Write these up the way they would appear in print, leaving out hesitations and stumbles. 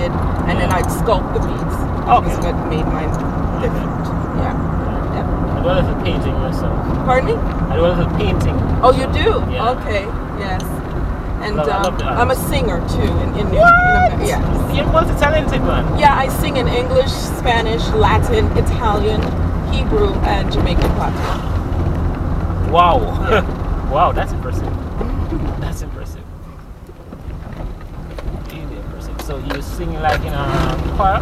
painted, and then I'd sculpt the beads. Okay. That's what made mine different. Yeah. As well as the painting yourself. Pardon me? As well as the painting. Oh, you do? Yeah. Okay. Yes. And I love the I'm a arts. singer too. Yes. You're multi-talented, man. Yeah, I sing in English, Spanish, Latin, Italian, Hebrew, and Jamaican patois. Wow. Yeah. Wow, that's impressive. That's impressive. Really impressive. So you sing like in a choir?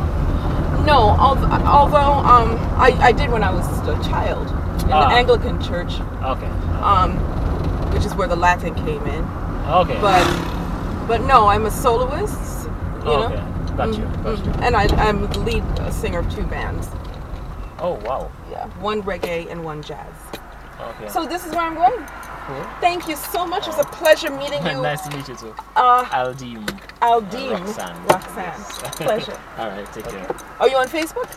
No, although I did when I was a child in the Anglican church, Okay. which is where the Latin came in. Okay. But no, I'm a soloist. You okay. know? Got you. Got you. And I'm the lead singer of 2 bands. Oh, wow. Yeah, 1 reggae and 1 jazz. Okay. So this is where I'm going. Cool. Thank you so much. It was a pleasure meeting you. Nice to meet you too. Aldeem. Roxanne. Roxanne. Yes. Pleasure. All right. Take care. Are you on Facebook?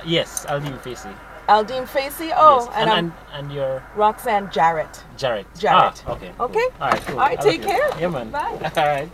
Yes, Aldeem Facey. Aldeem Facey. Oh, yes. And you're Roxanne Jarrett. Jarrett. Jarrett. Okay. Okay. Cool. All right. Cool. All right. Take Okay. care. Yeah, man. Bye. All right.